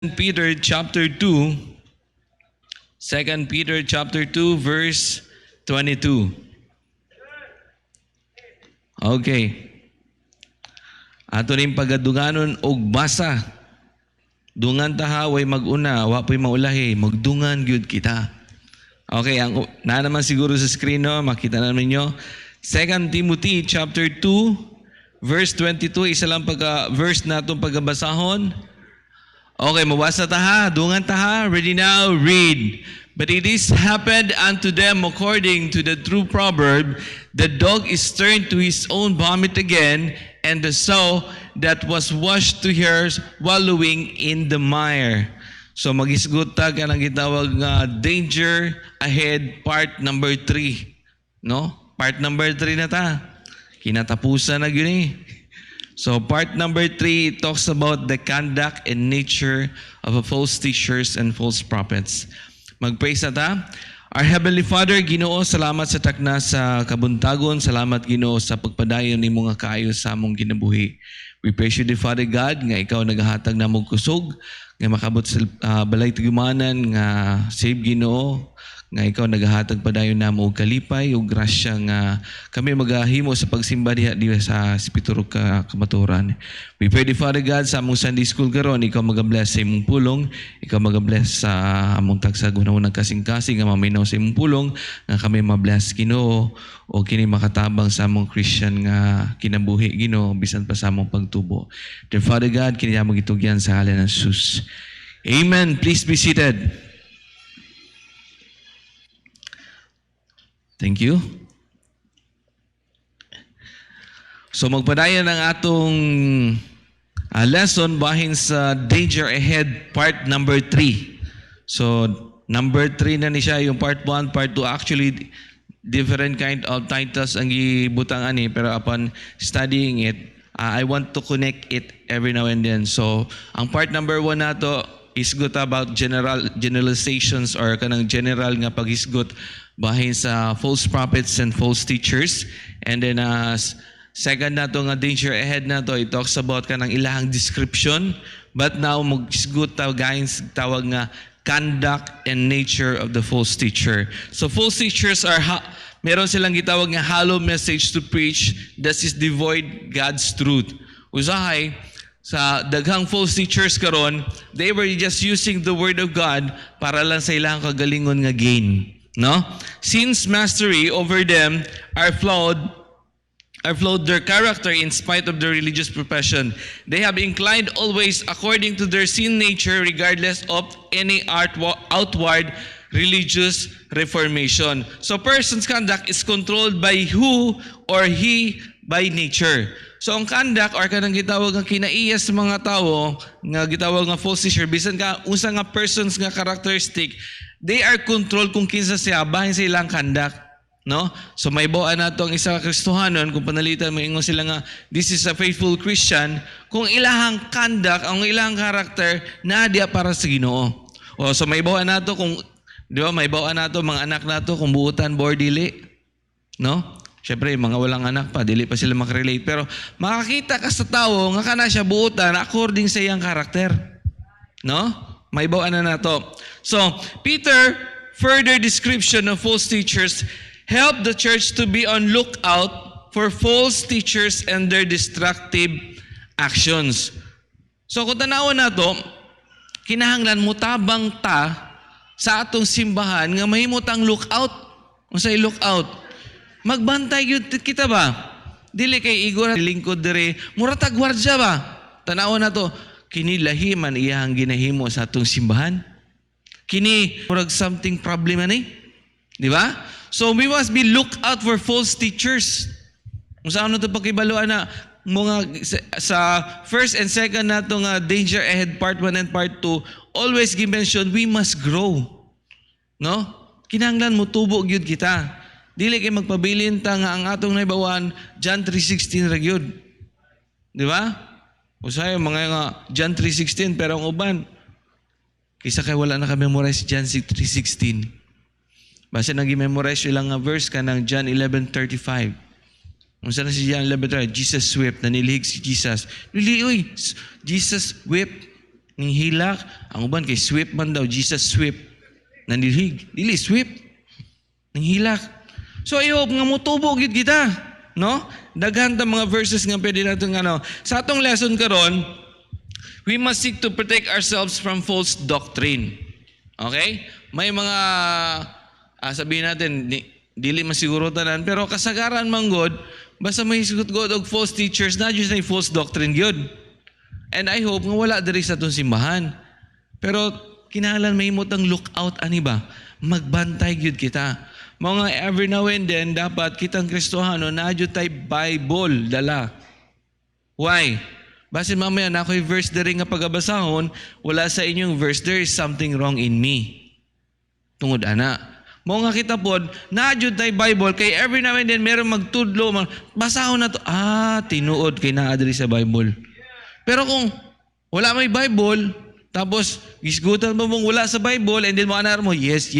Peter chapter 2, 2 Peter chapter 2 verse 22. Okay. Ato ning pagaduganon og basa. Dungan taha way maguna, wa po'y maulahi, magdungan gyud kita. Okay, ang na naman siguro sa screen no, makita na ninyo. 2 Timothy chapter 2 verse 22, isa lang verse natong pagabasahon. Okay, mabasa taha, dungan taha, ready now, read. But it is happened unto them according to the true proverb, the dog is turned to his own vomit again, and the sow that was washed to hers wallowing in the mire. So magisgot ta ka nang gitawag nga danger ahead part number 3. No? Part number 3 na ta. Kinatapusan na gyud eh. So part number 3 talks about the conduct and nature of false teachers and false prophets. Mag-praise na ta. Our Heavenly Father, Ginoo, salamat sa takna sa kabuntagon. Salamat, Ginoo, sa pagpadayon ni mga kaayo sa among ginabuhi. We praise you, Father God, nga ikaw naghahatag na mong kusog, nga makabot sa balay tigumanan, nga save, Ginoo, nga ikaw naghahatag padayon na mo og kalipay ug grasya nga kami magahimo sa pagsimba diha sa Espiritu ka kamaturan. We pray, Father God, sa among Sunday school karon, ikaw magabless sa imong pulong, ikaw magabless sa among tagsag unang kasing-kasing nga maminaw sa imong pulong, nga kami mabless, Ginoo, o kini makatabang sa among Christian nga kinabuhi, Ginoo, bisan pa sa among pagtubo. Dear Father God, kini among gitugyan sa ngalan ng Jesus. Amen. Please be seated. Thank you. So magpadayon ang atong lesson bahin sa Danger Ahead part number 3. So number 3 na ni siya, yung part 1, part 2. Actually, different kind of titles ang ibutang ani, pero upon studying it, I want to connect it every now and then. So ang part number 1 nato is good about generalizations or kanang general nga paghisgot bahin sa false prophets and false teachers. And then second nato nga danger ahead nato, it talks about kanang ilahang description. But now maghisgot ta guys tawag nga conduct and nature of the false teacher. So false teachers are meron silang gitawag nga hollow message to preach that is devoid God's truth. Usahay sa daghang false teachers karon, they were just using the word of God para lang sa ilang kagalingon nga gain. No? Since mastery over them are flawed their character in spite of their religious profession. They have inclined always according to their sin nature regardless of any outward religious reformation. So person's conduct is controlled by who or he by nature. So ang conduct or kanang gitawag nga kinaiya sa mga tao nga gitawag nga false teacher, bisan ka usa nga persons nga characteristic, they are controlled kung kinsa siya bahin sa ilang conduct, no? So may buan nato ang isa ka Kristohanon kung panalitan mo ingon sila nga this is a faithful Christian kung ilahang conduct, ang ilahang character na diya para sa Ginoo. O so may buan nato kung di ba may buan nato mga anak nato kung buutan bor dili, no? Siyempre, mga walang anak pa, dili pa sila makarelate. Pero makakita ka sa tao nga kana siya buutan according sa iyang karakter. No? May bawaan na nato. So, Peter, further description of false teachers, help the church to be on lookout for false teachers and their destructive actions. So, kung tanawon nato, kinahanglan mo tabang ta sa atong simbahan nga mahimot ang lookout. Kung sa'y lookout, magbantay yun kita ba? Dili kay igor lingkod dire, mura ta gwardya ba? Tanaw na to, kini lahiman iyang ginahimo sa atong simbahan. Kini murag something problem ani. Di ba? So we must be look out for false teachers. Kung saan to pakibaluan na mga sa first and second nato nga danger ahead part 1 and part 2, always gi mention we must grow. No? Kinahanglan mo tubo gyud kita. Dili kay magpabilin ta nga ang atong naibawan John 3:16 ra gyud. Di ba? Usay mga nga John 3:16 pero ang uban kisa kay wala na ka memorize John 3:16. Basta nagi-memorize ilang nga verse kanang John 11:35. Unsa na si John 11:35? Jesus wept, nanilhig si Jesus. Dili oy, Jesus wept. Ning hilak, ang uban kay sweep man daw, Jesus sweep. Nanilhig, dili sweep. Ning hilak. So I hope nga motubo gid kita, no? Daghan ta mga verses nga pwede natin sa atong lesson karon, we must seek to protect ourselves from false doctrine. Okay? May mga sabihin natin dili masiguro tanan pero kasagaran man god basta may hisugot god og false teachers na just ay false doctrine gyud. And I hope nga wala diri sa atong simbahan. Pero kinahanglan mahimot ang lookout ani ba? Magbantay gyud kita. Mga every now and then dapat kitang Kristohano na jud tay Bible dala. Why? Basin mamaya na ako'y verse diri nga pagabasahon, wala sa inyong verse, there is something wrong in me. Tungod ana. Mo nga kita pod, na jud tay Bible kay every now and then meron magtudlo, basahon na to. Tinuod kay naa diri sa Bible. Pero kung wala may Bible, tapos gisgutan mo mong wala sa Bible and then mo anar mo, yes.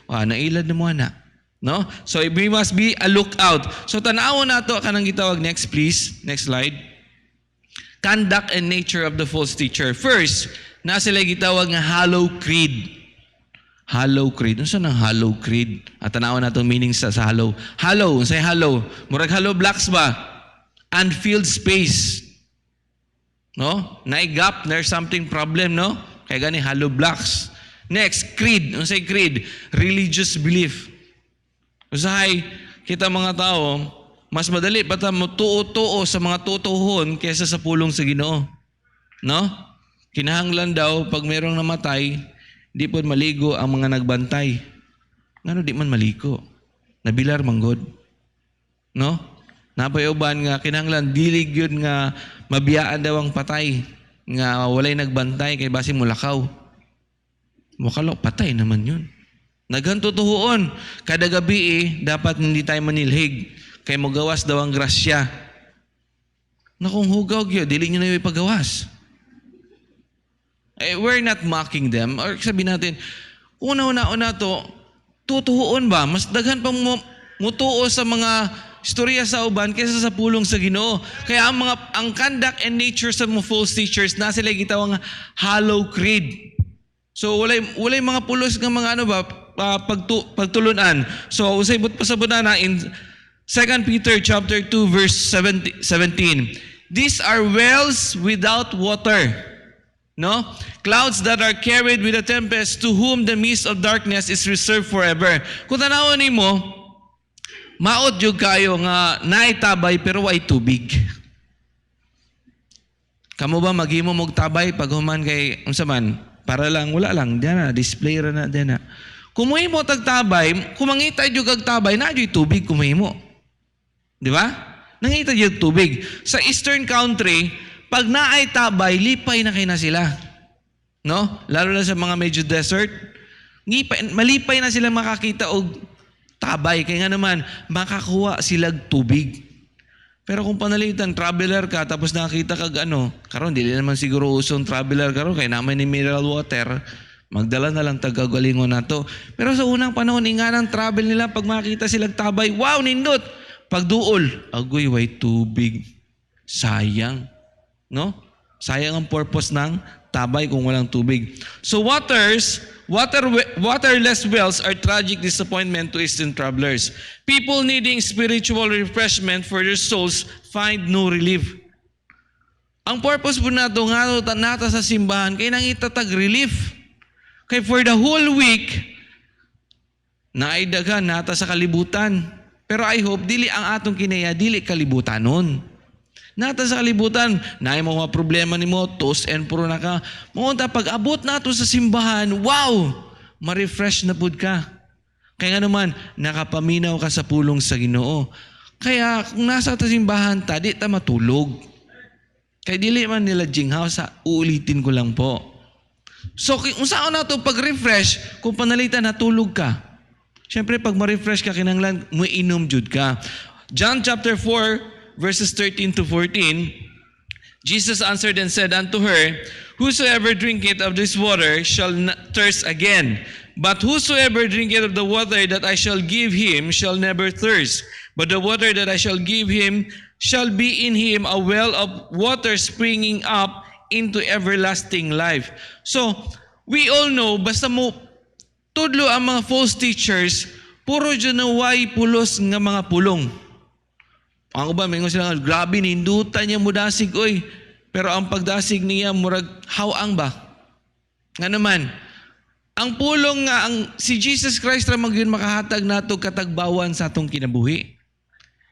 Nailad na mo ana. No? So we must be a lookout. So tanawon nato kanang gitawag next please. Next slide. Conduct and nature of the false teacher. First, na sila gitawag nga hollow creed. Hollow creed. Unsa nang hollow creed? At tanawon nato meaning sa hollow. Hollow, unsay hollow? Murag hollow blocks ba? Unfilled space. No? Naigap, there's something problem, no? Kaya gani hollow blocks. Next, creed. Unsay creed? Religious belief. Usahay kita mga tao, mas madali pa ta mutuo-tuo sa mga tutuhon kaysa sa pulong sa Ginoo. No? Kinahanglan daw pag merong namatay, di po maligo ang mga nagbantay. Ngano di man maliko? Nabilar manggod. No? Napayuban nga kinahanglan dili gyud nga mabiyaan daw ang patay nga walay nagbantay kay basi mulakaw. Mukalo patay naman yun. Naghantutuhoon kada gabi dapat hindi tayo manilhig kay mogawas daw ang grasya. Nakong hugaw gyud dili niyo na ipagawas. We're not mocking them or sabihin natin una to tutuhoon ba mas daghan pang mutuo sa mga istorya sa uban kaysa sa pulong sa Ginoo. Kaya ang conduct and nature sa mga false teachers na sila gitawang hollow creed. So walay mga pulos nga mga pagtulunan. So usay but pasabuna na in 2 Peter chapter 2 verse 17. These are wells without water. No? Clouds that are carried with a tempest, to whom the mist of darkness is reserved forever. Kung tanawon nimo, maot jud kayo nga naitabay pero way tubig. Kamo ba maghimo og tabay pag human kay unsa man? Para lang wala lang diana display ra na diana. Kung mo tagtabay, kung mangita jud kag tabay na jud tubig kumahimo. Di ba? Nangita jud tubig. Sa eastern country, pag naay tabay, lipay na kay na sila. No? Lalo na sa mga medyo desert, malipay na sila makakita og tabay. Kaya nga naman, makakuha silag tubig. Pero kung panalitan, traveler ka, tapos nakakita kag karon dili naman siguro usong traveler karon kay naman ni mineral water, magdala na lang tagagalingon nato. Pero sa unang panahon, nga ng travel nila, pag makita silag tabay, wow, nindot! Pagduol, agoy, way tubig. Sayang. No? Sayang ang purpose ng tabay kung walang tubig. So waterless wells are tragic disappointment to Eastern travelers. People needing spiritual refreshment for their souls find no relief. Ang purpose po nato nga nata sa simbahan kay nang itatag relief. Kay for the whole week naidaghan nata sa kalibutan. Pero I hope dili ang atong kinaya dili kalibutanon. Nata sa kalibutan, naay mga problema nimo, tos and pro na ka. Maunta pag abot nato sa simbahan, wow! Ma-refresh na pud ka. Kaya nga naman, nakapaminaw ka sa pulong sa Ginoo. Kaya kung nasa ta simbahan ta, di ta matulog. Kaya dili man nila jinghaw sa uulitin ko lang po. So kung saan na to pag-refresh, kung panalitan natulog ka. Siyempre pag ma-refresh ka, kinanglan mo inom jud ka. John chapter 4, verses 13 to 14, Jesus answered and said unto her, Whosoever drinketh of this water shall not thirst again. But whosoever drinketh of the water that I shall give him shall never thirst. But the water that I shall give him shall be in him a well of water springing up into everlasting life. So, we all know, basta mo tudlo ang mga false teachers, puro dyan na way pulos nga mga pulong. Ang uban, may sila, grabe, nindutan niya mudasig, oy. Pero ang pagdasig niya, murag, hawang ba? Nga naman, ang pulong nga, si Jesus Christ ramang yun makahatag nato katagbawan sa atong kinabuhi.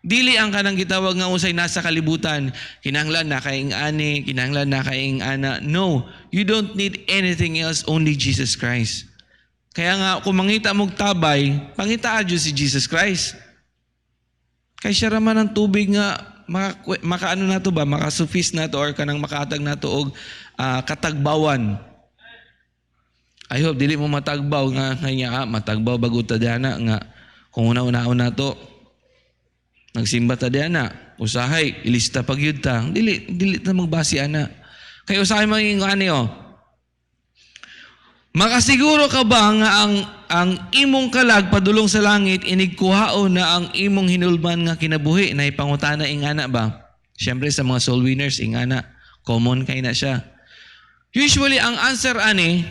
Dili ang kanang gitawag nga usay nasa kalibutan, kinahanglan na kaing ani, kinahanglan na kaing ana. No, you don't need anything else, only Jesus Christ. Kaya nga, kung mangita mong tabay, pangitaan dyan si Jesus Christ. Kaya siya raman ang tubig nga, makaano na to ba, makasufis na to, or kanang makahatag na to, og katagbawan. I hope, dili mo matagbaw nga, kanya matagbaw baguta diana nga, kung una-una to, nagsimba ta diana, usahay, ilista pag yun ta, dili na magbasi ana. Kaya usahay maging ano, makasiguro ka ba nga ang imong kalag padulong sa langit inigkuhao na ang imong hinulban nga kinabuhi na ipangutana ingana ba? Siyempre sa mga soul winners ingana, common kay na siya. Usually ang answer ani,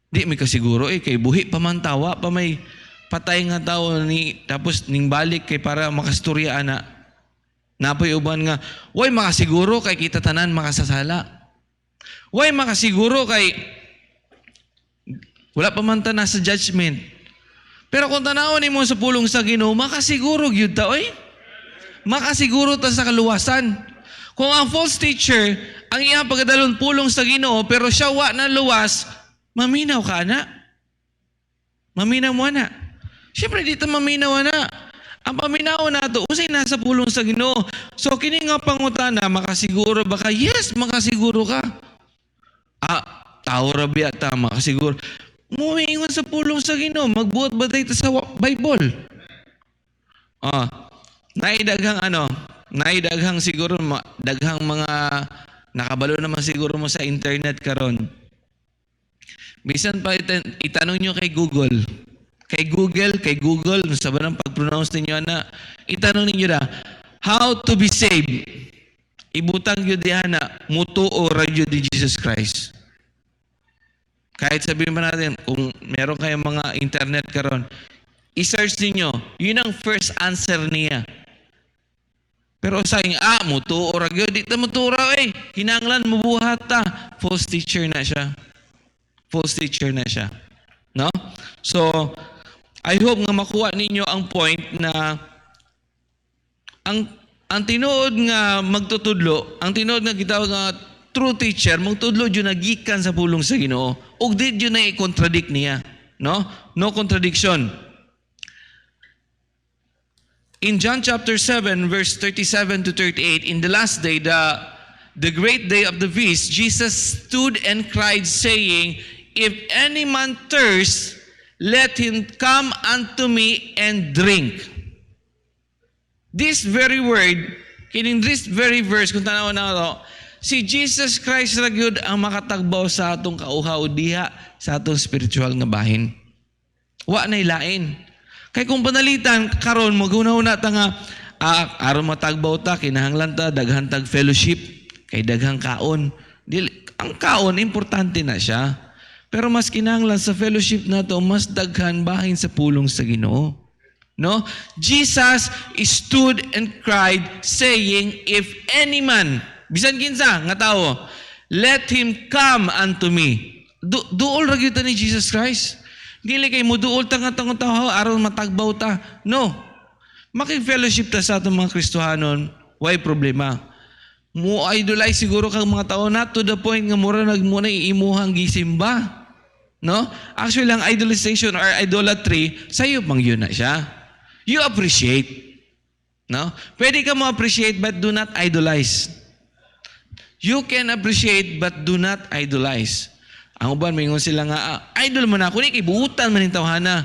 di may kasiguro kay buhi pamantawa pa may patay nga tao ni tapos ning balik kay para makastorya ana. Napoy uban nga, way makasiguro kay kita tanan makasasala. Way makasiguro kay wala pa man ta na sa judgment. Pero kung tanawon nimo sa pulong sa Ginoo, makasiguro gyud ta oy. Makasiguro ta sa kaluwasan. Kung ang false teacher ang iyang pagdalon pulong sa Ginoo pero siya wa na luwas, maminaw ka na. Maminaw mo na. Siyempre dito maminaw na. Ang paminaw na to usay nasa pulong sa Ginoo. So kini nga pangutana, makasiguro ba ka? Yes, makasiguro ka. Tao rabia ta makasiguro. Muingon sa pulong sa Ginoo, magbuot ba tayo sa Bible? Naidaghang siguro, daghang mga nakabalo naman siguro mo sa internet karon. Bisan pa itanong nyo kay Google. Kay Google, sa ba ng pag-pronounce ninyo na, itanong ninyo na, how to be saved? Ibutang yun diyan na, mutuo radyo di Jesus Christ. Kahit sabihin pa natin, kung meron kayong mga internet karon, i-search niyo, yun ang first answer niya. Pero sayang, mutuo ragyo, di ta mutuo hinanglan mabuhat ta. False teacher na siya. False teacher na siya. No? So, I hope nga makuha ninyo ang point na ang tinuod nga magtutudlo, ang tinuod nga gitawag nga true teacher, magtudlo dyan nagikan sa pulong sa Ginoo. Ug di dyan na i-contradict niya. No? No contradiction. In John chapter 7, verse 37 to 38, in the last day, the great day of the feast, Jesus stood and cried, saying, if any man thirst, let him come unto me and drink. This very word, kining this very verse, kung tanaw na ito, si Jesus Christ ragyod ang makatagbaw sa atong kauhaw diha sa atong spiritual nga bahin. Wa na ilain. Kay kung panalitan karon maghuna-una ta nga aron matagbaw ta kinahanglan ta daghan tag fellowship kay daghang kaon. Ang kaon importante na siya. Pero mas kinahanglan sa fellowship nato mas daghan bahin sa pulong sa Ginoo. No? Jesus stood and cried saying, if any man bisan kinsa nga tao, let him come unto me. Duol ra gyud ni Jesus Christ. Dili kay muduol ta nga tao aron matagbaw ta. No. Makig-fellowship ta sa atong mga Kristohanon, why problema? Mo idolize siguro kang mga tao na to the point nga mura nagmuna iimuhang gisimba. No? Actually lang idolization or idolatry sayo pang yun na siya. You appreciate. No? Pwede ka mo appreciate but do not idolize. You can appreciate but do not idolize. Ang uban mayingon sila nga, idol man ako ni kay buutan man ning tawhana.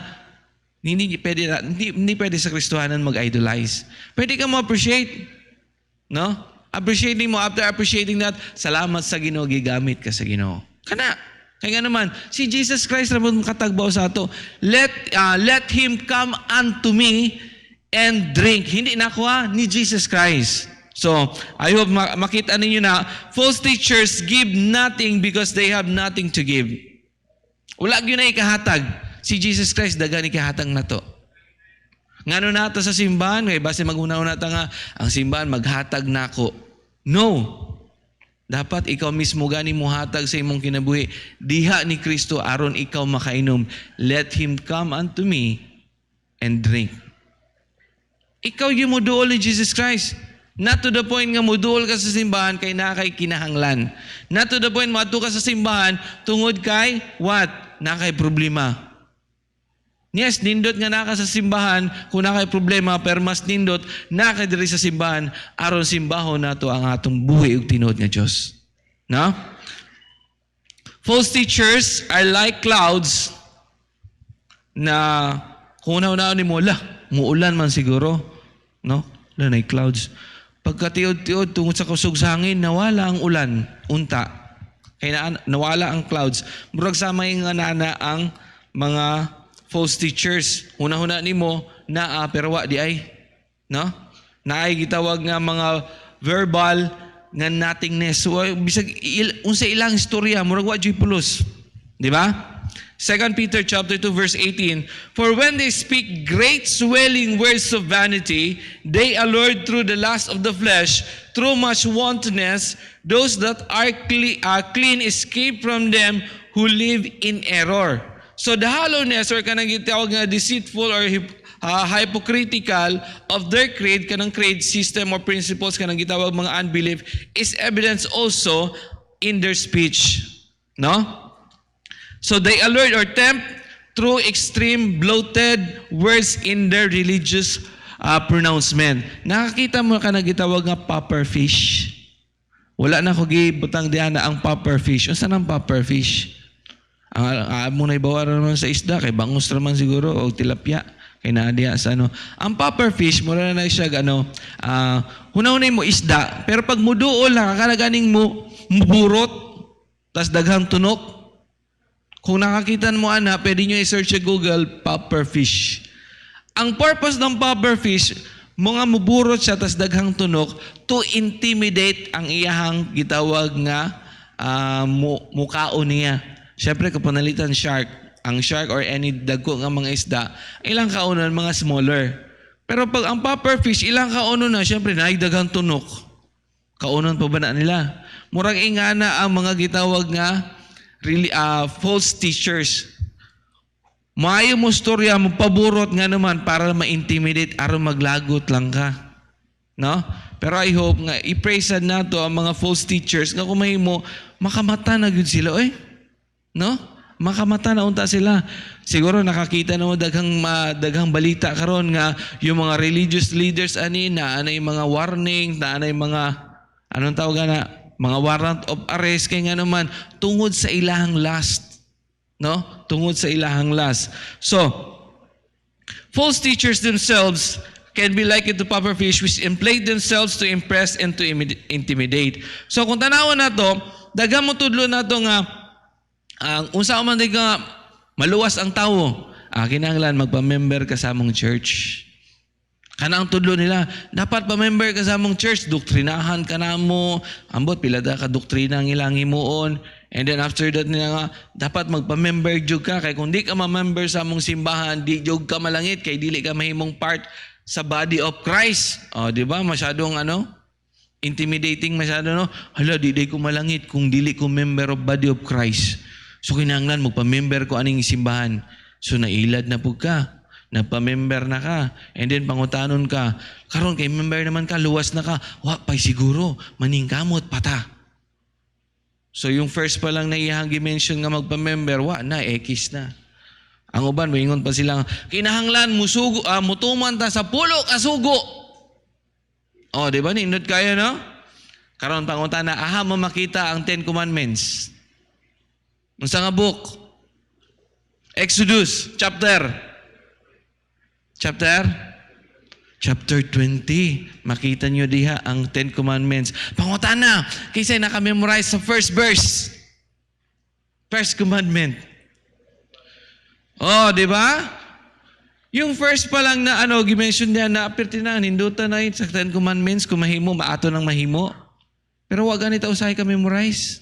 Hindi pwede sa Kristohanan mag-idolize. Pwede ka mo appreciate. No? Appreciating mo, after appreciating that, salamat sa Ginoo, gigamit ka sa Ginoo. Kana. Kaya nga naman, si Jesus Christ ramon katagbaw sa ato. Let him come unto me and drink. Hindi na ako ni Jesus Christ. So, I hope makita ninyo na false teachers give nothing because they have nothing to give. Wala yun na ikahatag. Si Jesus Christ, dagan ikahatag na to. Ngano na ito sa simbahan? Kaya base mag-una-una nga, ang simbahan maghatag na ako. No. Dapat ikaw mismo gani mo hatag sa imong kinabuhi. Diha ni Kristo aron ikaw makainom. Let Him come unto me and drink. Ikaw yung muduol ni Jesus Christ. Not to the point nga muduol ka sa simbahan kay nakay kinahanglan. Not to the point matu ka sa simbahan tungod kay what? Nakay problema. Yes, nindot nga naka sa simbahan kung nakay problema, pero mas nindot naka diri sa simbahan aron simbahon nato ang atong buhi ug tinuod nga Dios. No? False teachers are like clouds na kung una-una ni mo, muulan man siguro. No? Lanay clouds. Pagkatiod-tiod tungod sa kusog sa hangin, nawala ang ulan, unta. Kaya nawala ang clouds. Murag sama nga nana ang mga false teachers. Una-una nimo naa pero wa di ay. No? Naay gitawag nga mga verbal nga nothingness. So, bisag unsa ilang istorya murag wa joy pulos. Di ba? 2 Peter chapter 2 verse 18, for when they speak great swelling words of vanity, they allured through the lust of the flesh, through much wantonness, those that are clean escape from them who live in error. So the hollowness or kanang gitawag nga deceitful or hypocritical of their creed, kanang creed system or principles, kanang gitawag mga unbelief, is evidence also in their speech. No? So they allure or tempt through extreme bloated words in their religious pronouncement. Nakakita mo ka na gitawag nga puffer fish. Wala na ko gibutang diyan na ang puffer fish. Unsa nang puffer fish? Ang mo na ibawaran naman sa isda kay bangus naman siguro o tilapia kay naadiya sa ano. Ang puffer fish mura na siya hunahunay mo isda pero pag muduol lang kanaganing mo muburot tas daghang tunok. Kung nakakita mo pwede nyo i-search sa Google, puffer fish. Ang purpose ng puffer fish, mga muburot siya tas daghang tunok to intimidate ang iyahang gitawag nga mukao niya. Siyempre, kapanalitan shark. Ang shark or any dagko nga mga isda, ilang kaunon mga smaller. Pero pag ang puffer fish, ilang kaunon na, siyempre, daghang tunok. Kaunon pa ba na nila? Murag ingana ang mga gitawag nga really false teachers. Maayo mo storya mo paburot nga naman para ma-intimidate aron maglagot lang ka. No? Pero I hope nga i-praise nato ang mga false teachers nga kung mahimo makamata na gyud sila no? Makamata na unta sila. Siguro nakakita na mo daghang balita karon nga yung mga religious leaders ani na anay mga warning, na anay mga anong tawag na mga warrant of arrest kay nga naman tungod sa ilahang lust. No? Tungod sa ilahang lust. So, false teachers themselves can be likened to puffer fish which inflate themselves to impress and to intimidate. So, kung tanawan na to, daghang mo tudlo na to nga unsa man nga maluwas ang tawo. Kinahanglan magpa-member ka sa among church. Kanang tudlo nila, dapat pa-member ka sa among church, doktrinahan ka na mo, ambot pila da ka doktrina ang ilang himuon, and then after that nila nga, dapat magpa-member jud ka, kay kung di ka ma-member sa among simbahan, di jud ka malangit, kay dili ka mahimong part sa body of Christ. Di ba? Masyadong intimidating masyado, no? Hala, di ko malangit kung dili ko member of body of Christ. So kinahanglan magpa-member ko aning simbahan. So nailad na pud ka. Nagpa-member na ka, and then pangutanon ka, karon kay member naman ka, luwas na ka, wa pa'y siguro, maningkamot pata. So yung first pa lang na iyang gi-mention nga magpa-member, wa na, ekis na. Ang uban, maingon pa sila, kinahanglan, mutuman ta sa pulo kasugo. Di ba, nindot kayo, no? Karon pangutana, mo makita ang 10 Commandments. Unsa nga book? Exodus, chapter 20. Makita nyo diha ang 10 Commandments. Pangutana, kaysa naka-memorize sa first verse. First commandment. Di ba? Yung first pa lang na gimension niya na pertinang hindutan na sa Ten Commandments, kung mahimo, maato ng mahimo. Pero wag ganito usahay ka memorize.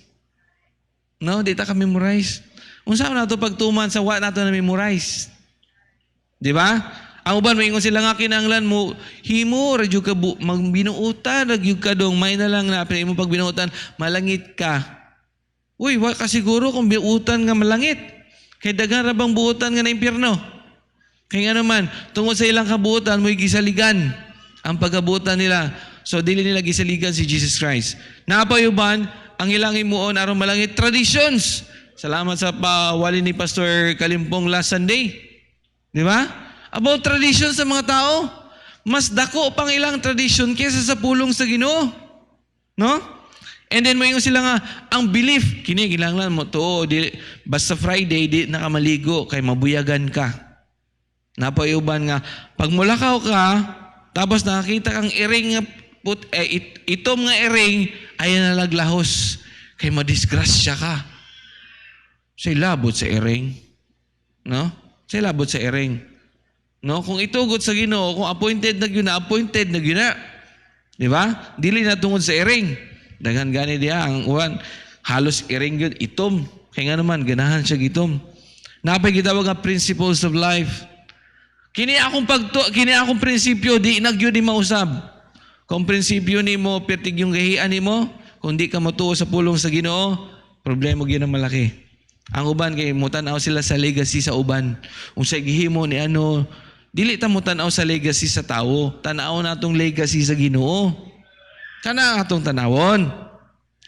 No, di ta ka memorize. Unsa na to pagtuman sa wa nato na memorize. Di ba? Ang uban moingon sila nga kinahanglan mo himo ra jud ka magbinuutan ra jud ka dong may na lang na pinay mo pag binuutan malangit ka. Uy, wa ka siguro kung binuutan nga malangit. Kay daghan ra bang buutan nga na impyerno? Kaya nga naman, tungod sa ilang kabuutan, mo'y gisaligan ang pagkabuutan nila. So, dili nila gisaligan si Jesus Christ. Napayuban, ang ilang imuon aron malangit traditions. Salamat sa pawali ni Pastor Kalimpong last Sunday. Di ba? About traditions sa mga tao. Mas dako pang ilang tradition kaysa sa pulong sa Ginoo. No? And then, mo sila nga, ang belief, kinigilanglan mo to, basta Friday, di nakamaligo, kay mabuyagan ka. Napayuban nga, pag mulakaw ka, tapos nakakita kang iring nga itom nga iring, ayan na naglahos. Kay madisgrasya ka. Sa'y labot sa iring. No? Sa'y labot sa iring. No? Kung itugot sa Ginoo, kung appointed na yun na, appointed na yun na. Di ba? Dili na tungod sa iring. Daghan gani diya, ang uwan, halos iring yun, itom. Kaya nga naman, ganahan siya gitom. Napay gitawag nga principles of life. Kini akong prinsipyo, di nagyo di mausab. Kung prinsipyo ni mo, pertig yung gahian ni mo, kung di ka matuo sa pulong sa Ginoo, problema gyud ang malaki. Ang uban kay mutanaw sila sa legacy sa uban. Kung sa gihimo ni dili ta mutanaw sa legacy sa tawo, tanaw natong legacy sa Ginoo. Kana atong tanawon.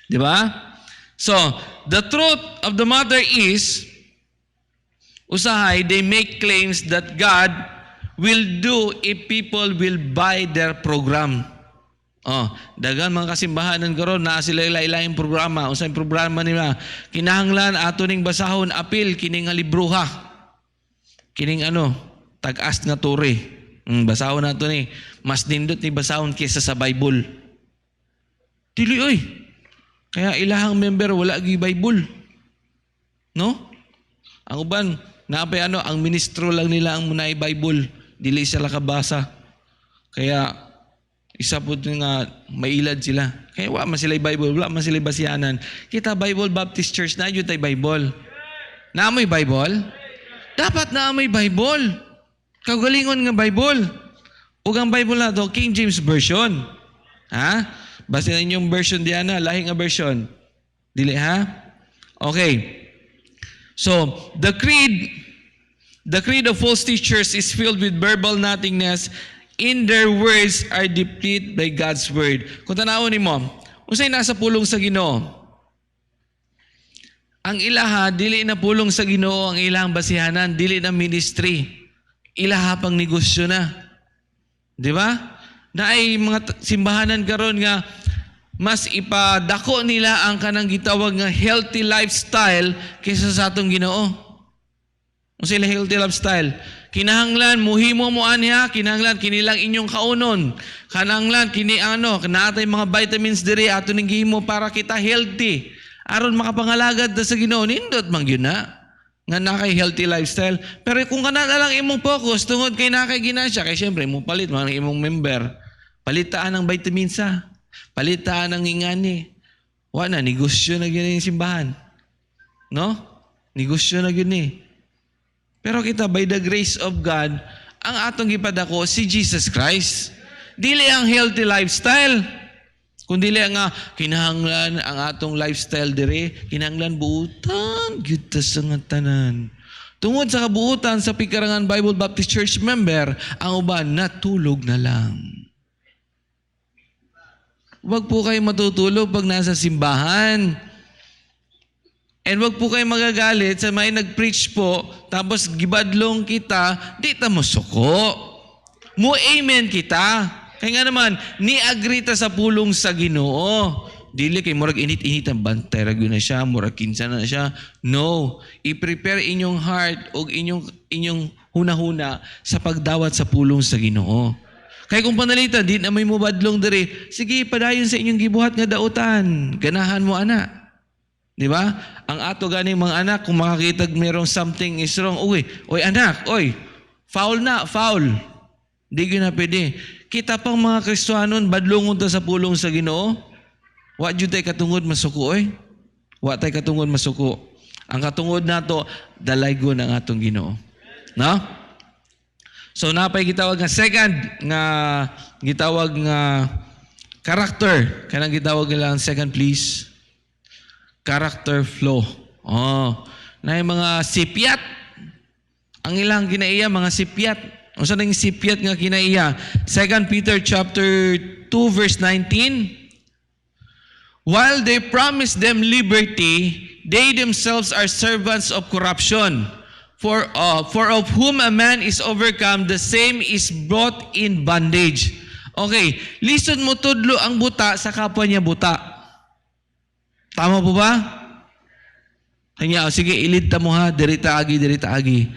Di ba? So, the truth of the matter is, usahay, they make claims that God will do if people will buy their program. Dagan mga kasimbahanan karon na sila ilain programa. Unsay programa nila? Kinahanglan ato ning basahon apil kining nga libruha. Kining tag-as nga turi. Basahon nato ni. Mas nindot ni basahon kaysa sa Bible. Dili oy. Kaya ilahang member wala gi Bible. No? Ang uban napay ang ministro lang nila ang munay Bible, dili sila kabasa. Kaya isa po nga mailad sila. Kaya wala man sila Bible, wala man sila basiyanan. Kita Bible Baptist Church na yun tayo Bible. Naamoy Bible? Dapat naamoy Bible. Kagalingon nga Bible. Ug ang Bible na to, King James Version. Ha? Basta na inyong version diyan na, lahing nga version. Dili ha? Okay. So, the creed of false teachers is filled with verbal nothingness. In their words are depleted by God's word. Kung tanawon nimo, unsay nasa pulong sa Ginoo? Ang ilaha dili na pulong sa Ginoo ang ilang basihanan, dili na ministry. Ilaha pang negosyo na. Di ba? Na ay mga simbahanan karon nga mas ipadako nila ang kanang gitawag nga healthy lifestyle kaysa sa atong Ginoo. Kung sila healthy lifestyle, kinahanglan muhimo mo aniha, kinahanglan kinilang inyong kaunon. Kinahanglan kini kanatay mga vitamins diri ato ning gihimo para kita healthy. Aron makapangalagad ta sa Ginoo, nindot man gyud na nga nakay healthy lifestyle. Pero kung kana lang imong focus tungod kay nakay ginasya, kay syempre mo palit man ang imong member, palitaan ng vitamins sa palitaan ng ingani. Wala, negosyo na yun yung simbahan. No? Negosyo na yun eh. Pero kita, by the grace of God, ang atong gipadako si Jesus Christ. Dili ang healthy lifestyle. Kung dili nga, kinahanglan ang atong lifestyle dire, kinahanglan buutan, gyud sa nga tanan. Tungod sa kabuutan sa Pikarangan Bible Baptist Church member, ang uban natulog na lang. Huwag po kayo matutulog pag nasa simbahan. And huwag po kayo magagalit sa may nag-preach po, tapos gibadlong kita, di ta mo suko. Mo amen kita. Kaya nga naman, ni-agree ta sa pulong sa Ginoo. Dili kay murag init-init ang bantay, ragyo na siya, murag kinsa na siya. No. I-prepare inyong heart o inyong hunahuna sa pagdawat sa pulong sa Ginoo. Kaya kung panalita, di na may mubadlong diri, sige, padayon sa inyong gibuhat nga dautan. Ganahan mo, anak. Di ba? Ang ato ganing mga anak, kung makakita merong something is wrong, uy, anak, Foul na, foul. Di na pwede. Kita pang mga Kristiyanon, badlongon ta sa pulong sa Ginoo. Wa jud tay katungod masuko oy. Wa tay katungod masuko. Ang katungod nato dalaygon ang atong Ginoo. No? So napay gitawag nga second nga gitawag nga character. Kanang gitawag nila ang second please. Character flow. Oh, na mga sipyat. Ang ilang kinaiya mga sipyat. Unsa nang sipyat nga kinaiya? 2 Peter chapter 2 verse 19. While they promise them liberty, they themselves are servants of corruption. For of whom a man is overcome, the same is brought in bondage. Okay, lisod mo tudlo ang buta sa kapwa niya buta. Tama po ba? Kanya, sige, ilid mo ha, dirita agi.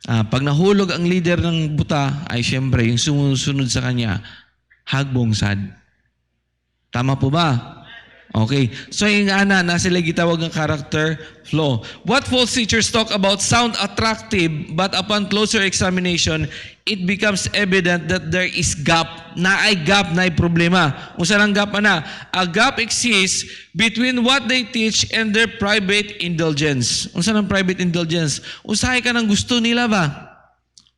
Pag nahulog ang leader ng buta, ay siyempre, yung sumusunod sa kanya, hagbong sad. Tama po ba? Okay. So yung na sila gitawag ng character flaw. What false teachers talk about sound attractive, but upon closer examination, it becomes evident that there is gap. Na ay problema. Unsa nang gap ana? A gap exists between what they teach and their private indulgence. Unsa nang private indulgence? Usahay ka nang gusto nila ba?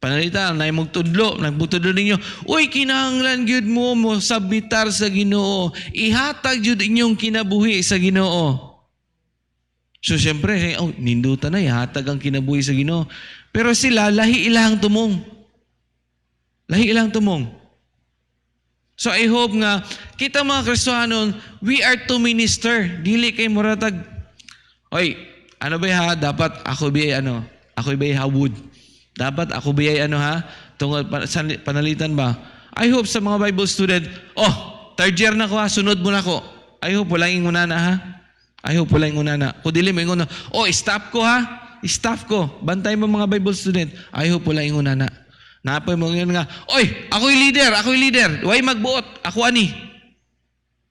Panalita, na magtudlo, nagbutudlo ninyo, uy, kinahanglan gyud mo sabitar sa Ginoo. Ihatag gyud inyong kinabuhi sa Ginoo. So, siyempre, ninduta na, ihatag ang kinabuhi sa Ginoo. Pero sila, lahi ilang tumong. So, I hope nga, kita mga Kristohanon, we are to minister. Dili kay muratag, oy, ano ba ha? Dapat ako ba hawud. Dapat ako biyay tungkol panalitan ba? I hope sa mga Bible student, third year na ko ha, sunod mo na ko. I hope wala yung una na ha. Kung dili mo yung una, staff ko ha. Staff ko. Bantay mo mga Bible student. I hope wala yung una na. Napay mo yun nga, ako'y leader. Huwag magbuot. Ako ani.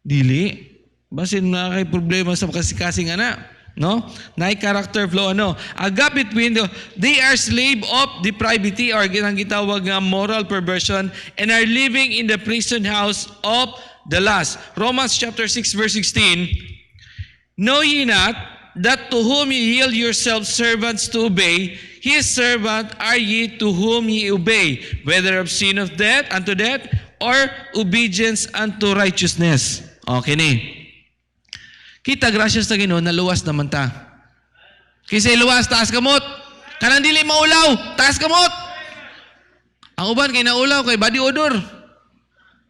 Dili. Basin na kay problema sa kasing-kasing anak. No? Naay character flow a gap between they are slave of depravity or ginagitawag nga moral perversion and are living in the prison house of the lust. Romans chapter 6 verse 16. Know ye not that to whom ye yield yourselves servants to obey, his servant are ye to whom ye obey, whether of sin of death unto death or obedience unto righteousness. Okay ni. Kita, gracias sa Ginoo, naluwas naman ta. Kasi luwas, taas kamot. Kanang dili maulaw, taas kamot. Ang uban kay naulaw, kay body odor.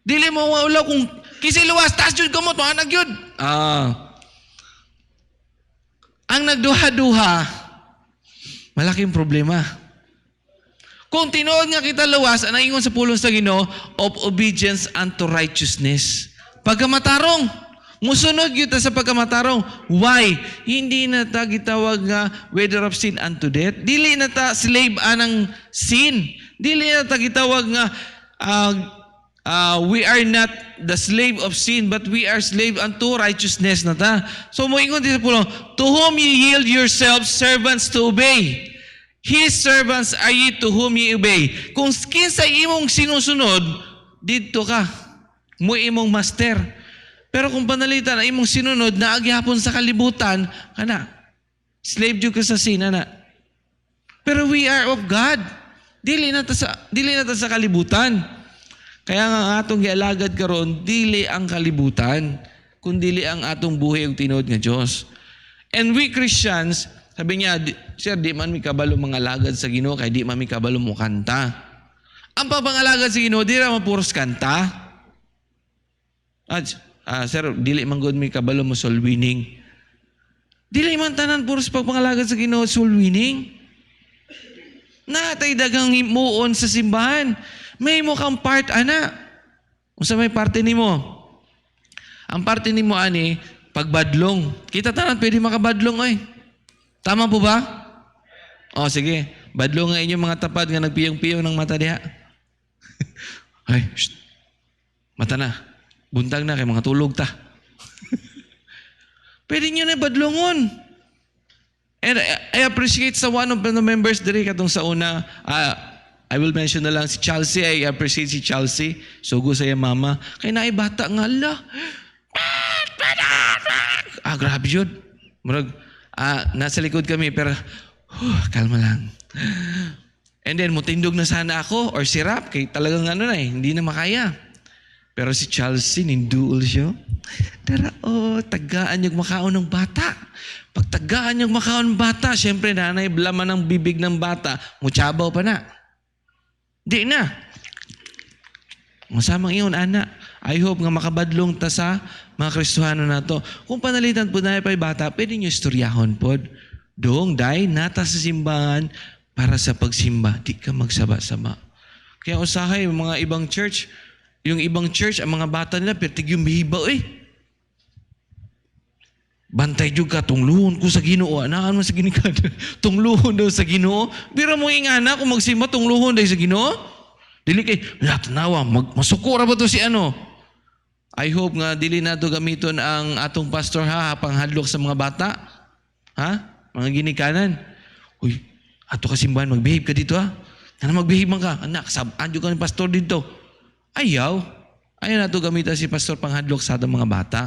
Dili mo maulaw kung kasi luwas, taas jud kamot, manag yun. Ang nagduha-duha, malaking problema. Kung tinuod nga kita luwas, ang ingon sa pulong sa Ginoo, of obedience unto righteousness. Pagkamatarong, musunod yun sa pagkamatarong. Why? Hindi na ta gitawag nga whether of sin unto death. Dili na ta slave anang sin. Dili na ta gitawag nga we are not the slave of sin, but we are slave unto righteousness na ta. So moingon dito po, to whom ye yield yourselves servants to obey. His servants are ye to whom ye obey. Kung kinsa imong sinusunod, dito ka. Mo imong master. Pero kung panalitan na imong sinunod na agyapon sa kalibutan, slave jud ka sa sin, Pero we are of God. Dili na ta sa kalibutan. Kaya nga atong gialagad karon, dili ang kalibutan, kundi ang atong buhay ug tinuod nga Dios. And we Christians, sabi niya, sir, di man mi kabalo mga alagad sa Ginoo kay di man mi kabalo mo kanta. Ang papangalagad sa Ginoo, di ra mapuros kanta. Sir, dili man gud mi kabalo mo soul winning. Dili man tanan puros pagpangalagad sa Ginoo soul winning. Natay dagang himuon sa simbahan. May mo kang part ana. Unsa may parte nimo? Ang parte nimo ani pagbadlong. Kita tanan pwede makabadlong oy. Tama po ba? Sige. Badlong nga inyong mga tapad nga nagpiyong-piyong ng mata diha. Ay, mata na. Buntag na kay mga tulog ta. Pwede nyo na badlongon. And I appreciate sa one of the members diri katong sa una, I will mention na lang si Chelsea. I appreciate si Chelsea. Sugo sa iya mama. Kaya naibata nga, ala. Grabe yun. Murag, nasa likod kami, pero, kalma lang. And then, mutindog na sana ako, or si Rap, kay talagang hindi na makaya. Pero si Chelsea, ninduol siya. Tara, tagaan yung makaon ng bata. Pag tagaan yung makaon ng bata, syempre, nanay, blaman ng bibig ng bata, mutsabaw pa na. Di na. Masamang iyon, anak. I hope nga makabadlong ta sa mga Kristohano na to. Kung panalitan po na pa'y bata, pwede nyo istoryahon po. Doong, day, nata sa simbahan para sa pagsimba. Di ka magsaba-saba. Kaya usahay, mga ibang church, yung ibang church, ang mga bata nila, pertig yung bihibaw Bantay juga, tungluhon ko sa Ginoo. Anaan mo sa ginikad? Tungluhon daw sa Ginoo. Bira mo ingana kung magsimba, tungluhon daw sa Ginoo. Dili kay, tanawa, masukura ba to si ano? I hope nga, dili na to gamiton ang atong pastor panghadlok sa mga bata. Mga ginikanan. Uy, ato ka simbahan, mag-behave ka dito mag-behave man ka. Anak, sabaan ka ng pastor dito. Ayaw na to gamitan si pastor panghadlok sa atong mga bata.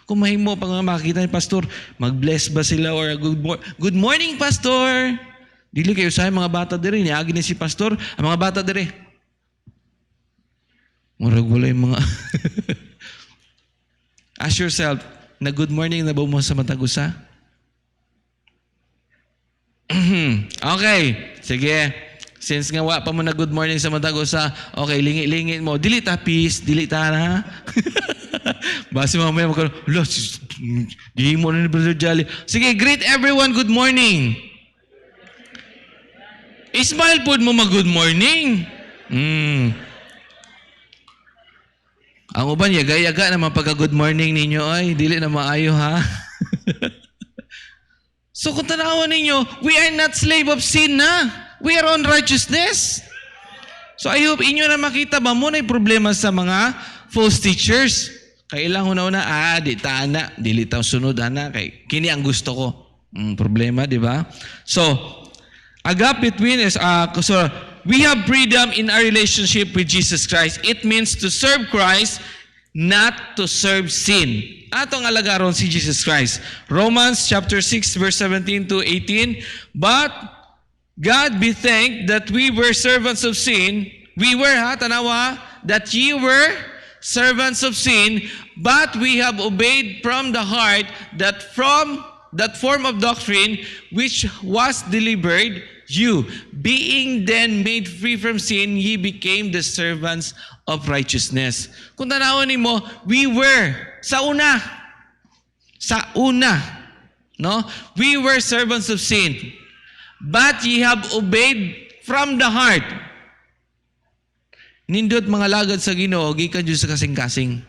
Kung mahimo pag makakita ni pastor, mag-bless ba sila or good morning, pastor. Dili kayo sa mga bata dire, niagi ni si pastor, ang mga bata dire. Murag wala yung mga Ask yourself, na good morning na ba mo sa matagusa? Okay, sige. Since nga pa mo na good morning sa matagusa, okay, lingi-lingit mo. Dili ta, peace. Dili ta na. Basi mamaya magkaroon, di mo na ni Brother Jolly. Sige, greet everyone, good morning. Ismail po mo mag-good morning. Ang uban, yaga-yaga naman pagka-good morning ninyo, ay, dili na maayo, ha? So kung tanawan ninyo, we are not slave of sin na. We are on righteousness. So I hope inyo na makita ba mo na yung problema sa mga false teachers. Kailang una-una, di taana, dili tayo sunod, kay kini ang gusto ko. Problema, di ba? So, agap between is, we have freedom in our relationship with Jesus Christ. It means to serve Christ, not to serve sin. Atong alagaron si Jesus Christ. Romans chapter 6 verse 17 to 18. But God be thanked that we were servants of sin. We were, tanawa, that ye were servants of sin, but we have obeyed from the heart that form of doctrine which was delivered you. Being then made free from sin, ye became the servants of righteousness. Kung tanawin mo, we were, sa una, no? We were servants of sin, but ye have obeyed from the heart. Nindot mga lagad sa Ginoo, gikan jud sa kasing-kasing.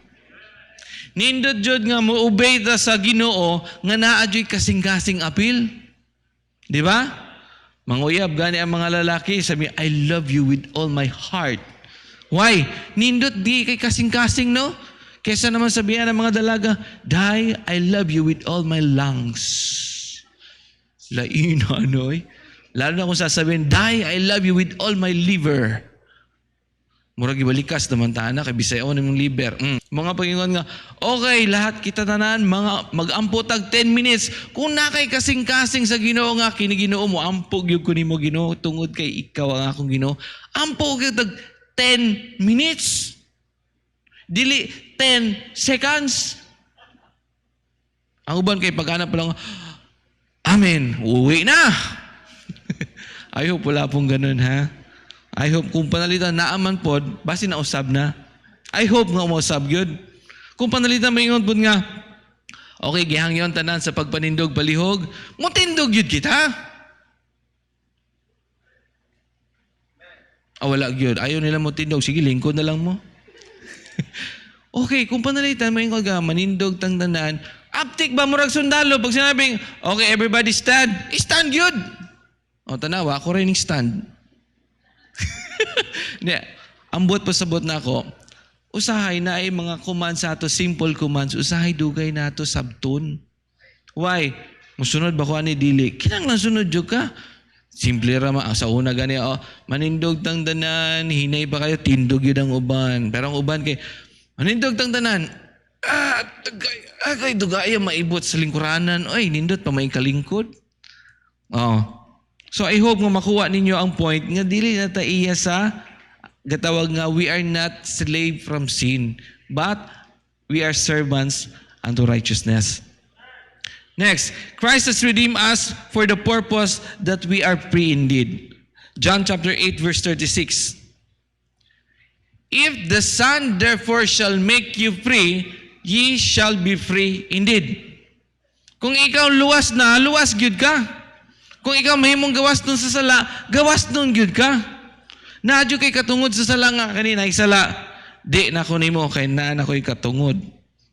Nindot jud nga mo obey ta sa Ginoo nga naa jud kasing-kasing apil. Di ba? Manguyab gani ang mga lalaki, sabi, I love you with all my heart. Why? Nindot di kay kasing-kasing, no? Kesa naman sabihan ng mga dalaga, Day, I love you with all my lungs. Laina, anoy. Lalo na kung sasabihin, Day, I love you with all my liver. Murag ibalikas naman taana, kay bisayon ng liver. Mga pagingon nga, okay, lahat kita tanan, mag-ampotag 10 minutes. Kung nakay kasing-kasing sa Ginoo nga, kiniginoo mo, ampog yung kunin mo Ginoo, tungod kay ikaw ang akong Ginoo. Ampog yung 10 minutes. Dili 10 seconds. Ang uban kay paghanap pa lang, Amen, uwi na. I hope wala pong ganun, ha? I hope kung panalitan naaman pod, basi nausab na. I hope nga umusab yun. Kung panalitan maingon pod nga, okay, gihang yon tanan sa pagpanindog palihog, mutindog yun kita. Wala yun. Ayaw nila mutindog. Sige, lingkod na lang mo. Okay, kung panalitan maingon ka, manindog tang tanan, aptik ba murag sundalo pag sinabing, okay, everybody stand. Stand yun. Tanawa, ako rin yung stand. Ambot pa sabot na ako, usahay na ay mga commands ato, simple commands, usahay dugay na ato sabton. Why? Musunod ba ko ani dili? Kinanglan sunod jud ka. Simple ra sa una gani manindog tang tanan, hinay pa kayo tindog yun ang uban. Pero ang uban kay manindog tang tanan. Kay dugay maibot sa lingkuranan. Oy, nindot pa may kalingkod. So I hope nga makuha ninyo ang point nga dili na ta iya sa gatawag nga we are not slave from sin, but we are servants unto righteousness. Next, Christ has redeemed us for the purpose that we are free indeed. John chapter 8 verse 36. If the Son therefore shall make you free, ye shall be free indeed. Kung ikaw luwas gyud ka. Kung ikaw mahimong gawas nun sa sala, gawas nun gyud ka. Nadyo kay katungod sa sala nga kanina, isala, di na ko nimo kay naan ako'y katungod.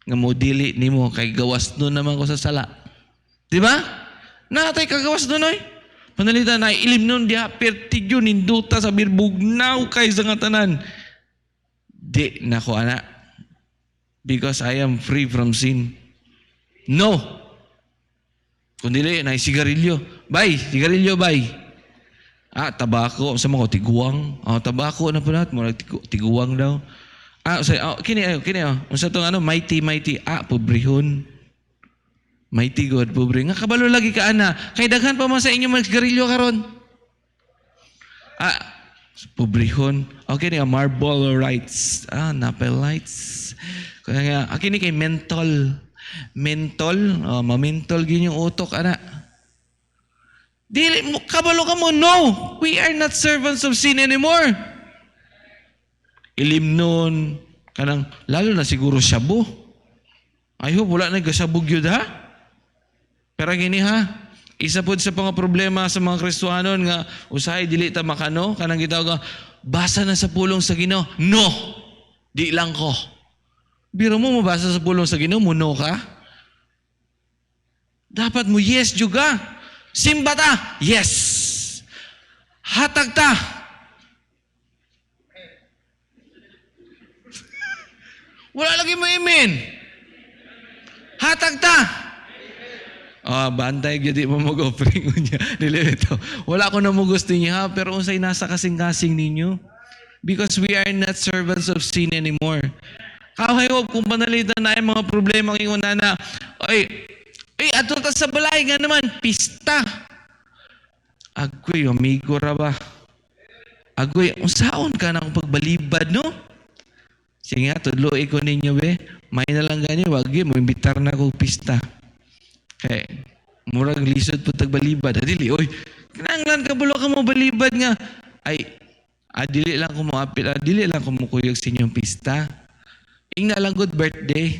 Nga mo dili nimo kay gawas nun naman ko sa sala. Di ba? Natay kagawas nun oy. Panalita na ilim nun diha pertigyo ninduta sa birbugnaw kay sa nga tanan. Di na ko ana. Because I am free from sin. No. Kundi na sigarilyo. Bay, sigarilyo bay. Tabako sa mga tiguang. Tabako na po natin mo tiguang daw. Kini unsa tong mighty pobrehon. Mighty God, pobre. Nga kabalo lagi ka ana. Kay daghan pa man sa inyo magsigarilyo karon. Pobrehon. Okay ni marble rights. Napel lights. Kaya kini kay menthol. Mentol, mamintol gyud yung utok ana. Dili mo kabalo ka mo. No, we are not servants of sin anymore. Ilimnon kanang lalo na siguro shabu. I hope wala na gasabog gyud ha. Pero gini ha, isa pod sa mga problema sa mga Kristohanon nga usahay dili ta makano kanang gitawag basa na sa pulong sa Ginoo. No. Di lang ko. Biro mo mabasa sa pulong sa Ginoo, muno ka? Dapat mo yes juga. Simba ta? Yes. Hatag ta? Wala lagi mo amen. Hatag ta? Bantay gyud mo mag-offering niya. Dili ito. Wala ko na mo gusto niya, pero unsay nasa kasing-kasing ninyo? Because we are not servants of sin anymore. Kahayo kung panalitan na yung mga problema ng una na, ato ta sa balay nga naman, pista. Agoy, amigo ra ba? Agoy, unsaon ka na akong pagbalibad, no? Sige nga, tudloy ko ninyo, be. May na lang ganyan, wag mo, imbitar na akong pista. Kaya, murag lisod po tagbalibad. Dili, kinanglan ka bulo ka mo balibad nga. Dili lang ko mo apil, dili lang ko mo kuyog sa inyong pista. Ingna lang good birthday.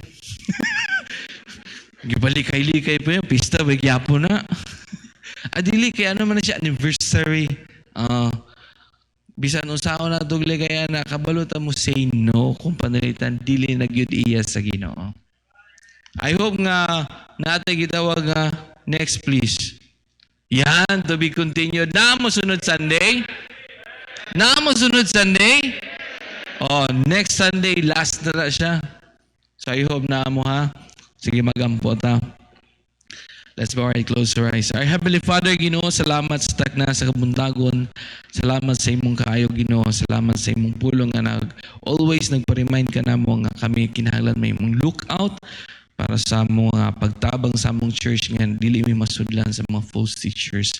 Gibalikay-likay po yung pista, bagyapo na. Dili, kaya ano man na siya, anniversary. Bisan usaon na tugle kaya na, kabalutan mo say no kung panalitan, dili nagyud iya sa Ginoo. I hope nga natin gitawag next please. Yan, to be continued. Na mo sunod Sunday? Next Sunday, last na siya. So I hope na mo ha. Sige, magampo ta. Let's bow our close our eyes. Our Heavenly Father, Ginoo, salamat sa takna sa kabuntagon. Salamat sa imong kaayo, Ginoo. Salamat sa imong pulong nga always nagpa-remind ka namo nga kami kinahanglan may imong lookout para sa mga pagtabang sa among church nga dili mi masudlan sa mga false teachers.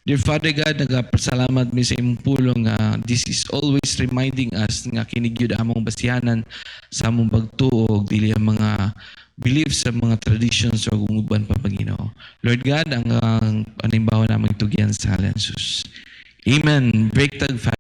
Dear Father God, nagapasalamat mi sa imong pulong nga this is always reminding us nga kinig gyud among basihanan sa among pagtuo dili ang mga beliefs sa mga traditions o uban pa Ginoo. Lord God, ang panimbawa naming tugyan sa Jesus. Amen. Break tag